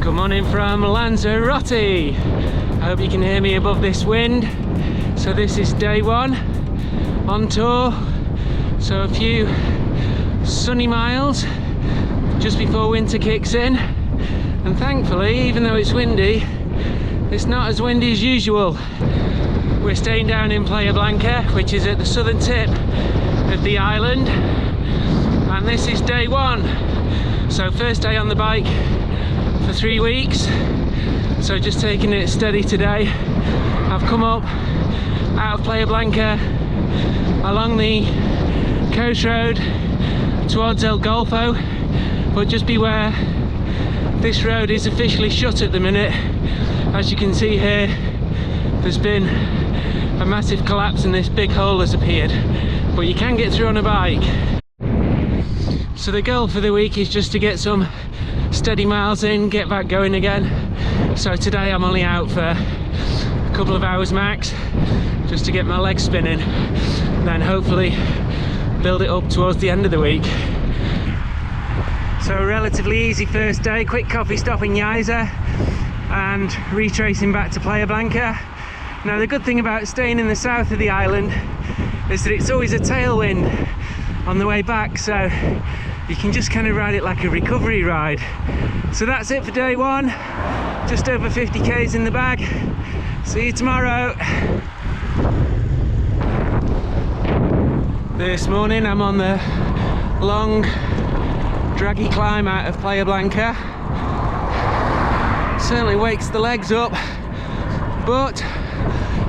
Good morning from Lanzarote. I hope you can hear me above this wind. So this is day one on tour. So a few sunny miles just before winter kicks in. And thankfully, even though it's windy, it's not as windy as usual. We're staying down in Playa Blanca, which is at the southern tip of the island. And this is day one. So first day on the bike for 3 weeks, so just taking it steady today. I've come up out of Playa Blanca along the coast road towards El Golfo, but just beware, this road is officially shut at the minute. As you can see here, there's been a massive collapse and this big hole has appeared, but you can get through on a bike. So the goal for the week is just to get some steady miles in, get back going again. So today I'm only out for a couple of hours max, just to get my legs spinning, then hopefully build it up towards the end of the week. So a relatively easy first day, quick coffee stop in Yaiza and retracing back to Playa Blanca. Now the good thing about staying in the south of the island is that it's always a tailwind on the way back, so you can just kind of ride it like a recovery ride. So that's it for day one, just over 50 k's in the bag. See you tomorrow. This morning I'm on the long draggy climb out of Playa Blanca. Certainly wakes the legs up, but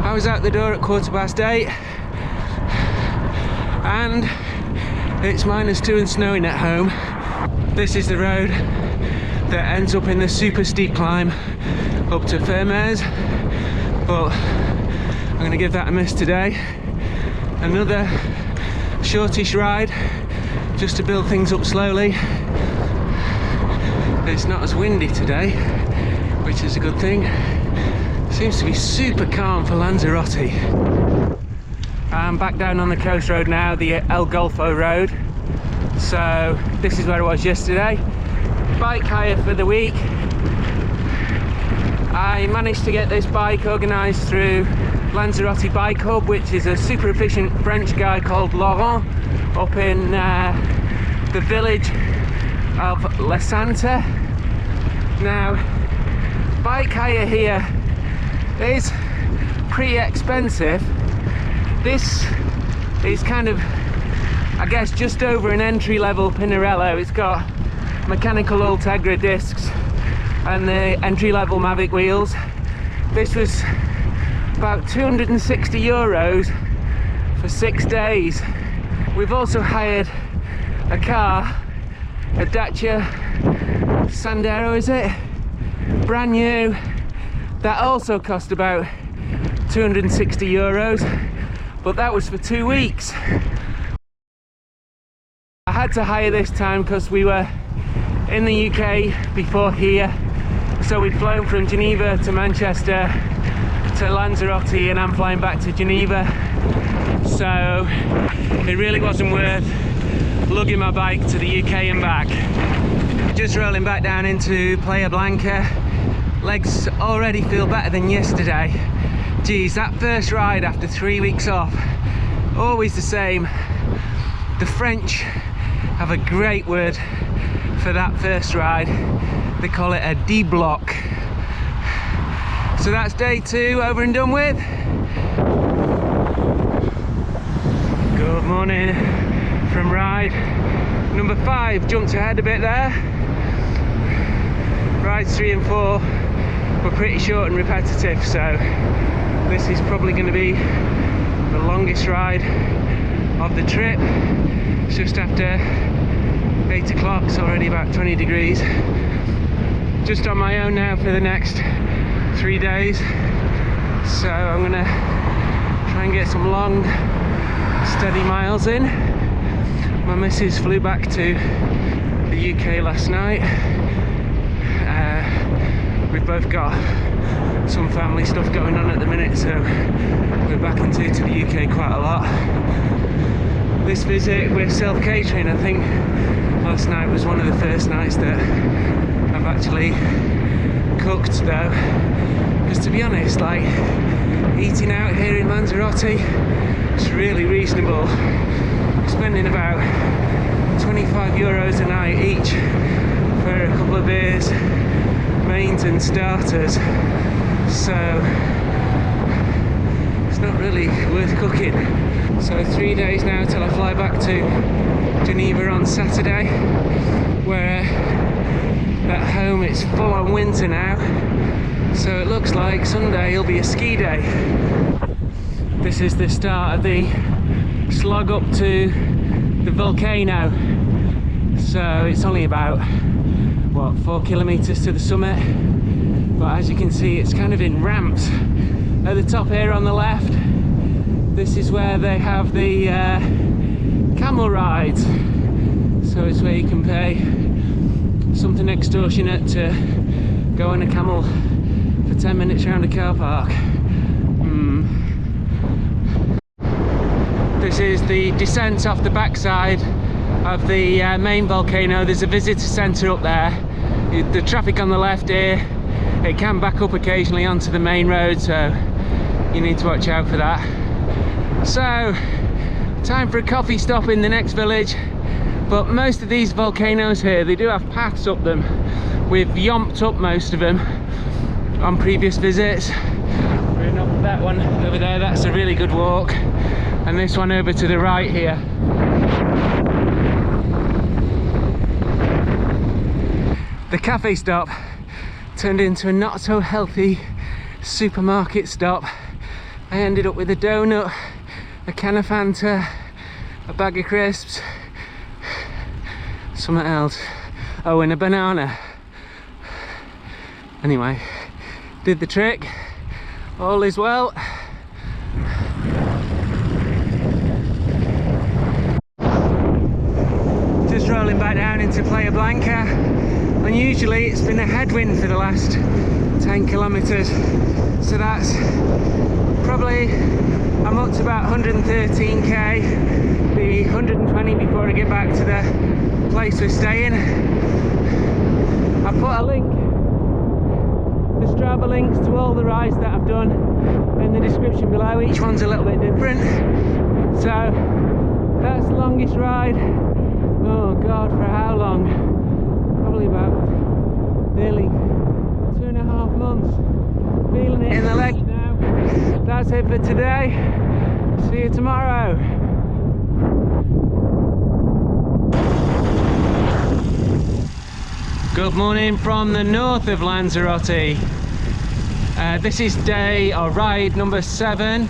I was out the door at 8:15 and it's -2 and snowing at home. This is the road that ends up in the super steep climb up to Fermes, but I'm going to give that a miss today. Another shortish ride just to build things up slowly. It's not as windy today, which is a good thing. Seems to be super calm for Lanzarote. I'm back down on the coast road now, the El Golfo road. So this is where I was yesterday. Bike hire for the week. I managed to get this bike organised through Lanzarote Bike Hub, which is a super efficient French guy called Laurent up in the village of La Santa. Now, bike hire here is pretty expensive. This is kind of, I guess, just over an entry-level Pinarello. It's got mechanical Ultegra discs and the entry-level Mavic wheels. This was about €260 for 6 days. We've also hired a car, a Dacia Sandero, is it? Brand new. That also cost about €260. But that was for 2 weeks. I had to hire this time because we were in the UK before here. So we'd flown from Geneva to Manchester to Lanzarote, and I'm flying back to Geneva. So it really wasn't worth lugging my bike to the UK and back. Just rolling back down into Playa Blanca. Legs already feel better than yesterday. Geez, that first ride after 3 weeks off, always the same. The French have a great word for that first ride. They call it a D-block. So that's day two over and done with. Good morning from ride number 5. Jumped ahead a bit there. Rides 3 and 4 were pretty short and repetitive, so this is probably going to be the longest ride of the trip. It's just after 8 o'clock, it's already about 20 degrees. Just on my own now for the next 3 days. So I'm going to try and get some long, steady miles in. My missus flew back to the UK last night. We've both got some family stuff going on at the minute, so we're back into to the UK quite a lot. This visit we're self-catering. I think last night was one of the first nights that I've actually cooked though, because to be honest, like, eating out here in Lanzarote, it's really reasonable. Spending about 25 euros a night each for a couple of beers, mains and starters, so it's not really worth cooking. So 3 days now till I fly back to Geneva on Saturday, where at home it's full on winter now, so it looks like Sunday will be a ski day. This is the start of the slog up to the volcano, so it's only about, what, 4 kilometers to the summit, but as you can see it's kind of in ramps. At the top here on the left, this is where they have the camel rides, so it's where you can pay something extortionate to go on a camel for 10 minutes around a car park. This is the descent off the backside of the main volcano. There's a visitor centre up there. The traffic on the left here, it can back up occasionally onto the main road, so you need to watch out for that. So, time for a coffee stop in the next village. But most of these volcanoes here, they do have paths up them. We've yomped up most of them on previous visits. We're in up that one over there, that's a really good walk. And this one over to the right here. The cafe stop turned into a not so healthy supermarket stop. I ended up with a donut, a can of Fanta, a bag of crisps, something else, oh, and a banana. Anyway, did the trick, all is well. Just rolling back down into Playa Blanca. Unusually it's been a headwind for the last 10 kilometers, so that's probably, I'm up to about 113k, the 120 before I get back to the place we're staying. I put a link, the Strava links to all the rides that I've done in the description below. Each one's a little bit different. So that's the longest ride, oh god, for how long? Probably about nearly 2.5 months. Feeling it in the leg now. That's it for today. See you tomorrow. Good morning from the north of Lanzarote. This is day or ride number 7.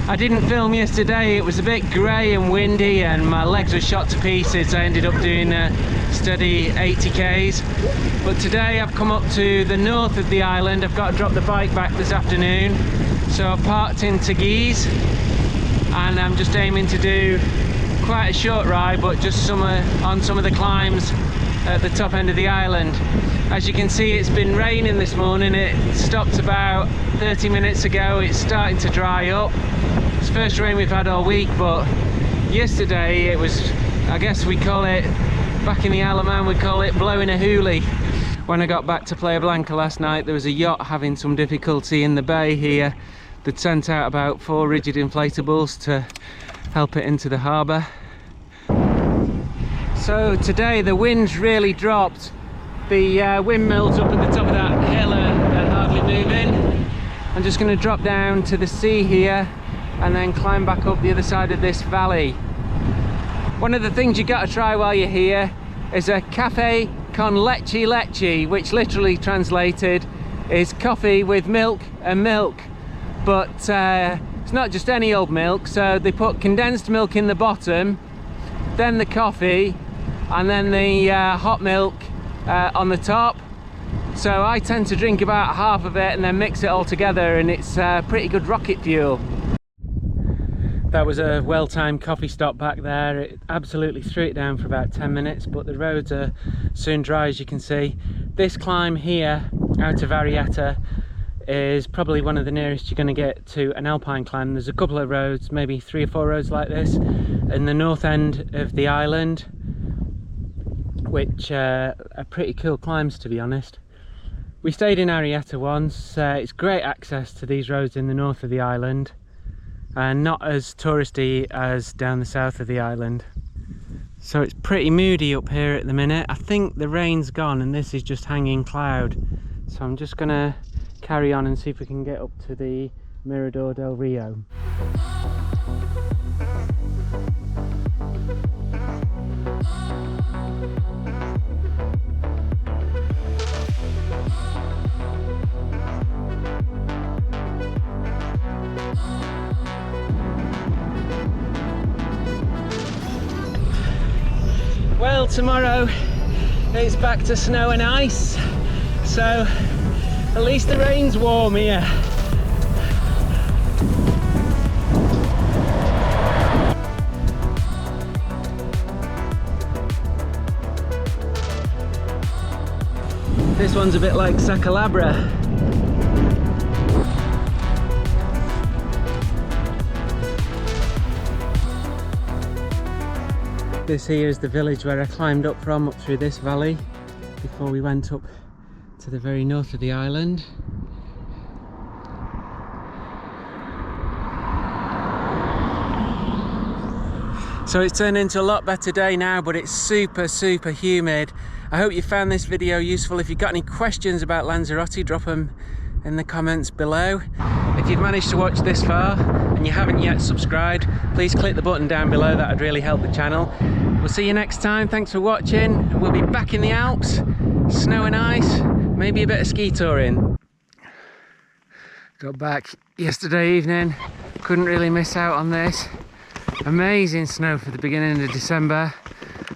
I didn't film yesterday, it was a bit grey and windy and my legs were shot to pieces. I ended up doing a steady 80k's. But today I've come up to the north of the island. I've got to drop the bike back this afternoon. So I've parked in Tagiz and I'm just aiming to do quite a short ride, but just on some of the climbs at the top end of the island. As you can see, it's been raining this morning. It stopped about 30 minutes ago. It's starting to dry up. It's the first rain we've had all week, but yesterday it was, I guess we call it, back in the Isle of Man we call it blowing a hoolie. When I got back to Playa Blanca last night, there was a yacht having some difficulty in the bay here. They'd sent out about 4 rigid inflatables to help it into the harbour. So today the wind's really dropped. The windmills up at the top of that hill are hardly moving. I'm just going to drop down to the sea here and then climb back up the other side of this valley. One of the things you got to try while you're here is a cafe con leche, which literally translated is coffee with milk and milk. But it's not just any old milk, so they put condensed milk in the bottom, then the coffee, and then the hot milk on the top. So I tend to drink about half of it and then mix it all together, and it's pretty good rocket fuel. That was a well-timed coffee stop back there. It absolutely threw it down for about 10 minutes, but the roads are soon dry, as you can see. This climb here out of Arietta is probably one of the nearest you're going to get to an alpine climb. There's a couple of roads, maybe 3 or 4 roads like this in the north end of the island, which are pretty cool climbs, to be honest. We stayed in Arietta once. It's great access to these roads in the north of the island and not as touristy as down the south of the island. So it's pretty moody up here at the minute. I think the rain's gone and this is just hanging cloud. So I'm just gonna carry on and see if we can get up to the Mirador del Rio. Well, tomorrow it's back to snow and ice, so at least the rain's warm here. This one's a bit like Sacalabra. This here is the village where I climbed up from, up through this valley, before we went up to the very north of the island. So it's turned into a lot better day now, but it's super humid. I hope you found this video useful. If you've got any questions about Lanzarote, drop them in the comments below. If you've managed to watch this far and you haven't yet subscribed, please click the button down below. That would really help the channel. We'll see you next time. Thanks for watching. We'll be back in the Alps, snow and ice, maybe a bit of ski touring. Got back yesterday evening, couldn't really miss out on this. Amazing snow for the beginning of December.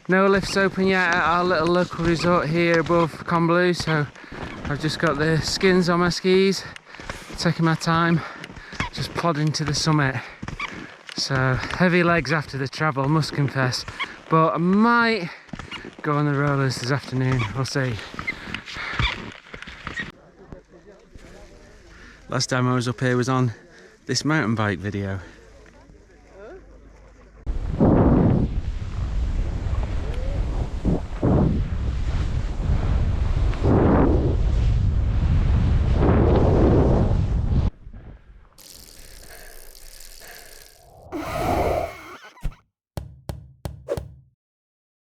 No lifts open yet at our little local resort here above Combloux, so I've just got the skins on my skis, taking my time, just plodding to the summit. So heavy legs after the travel, must confess, but I might go on the rollers this afternoon, we'll see. Last time I was up here was on this mountain bike video.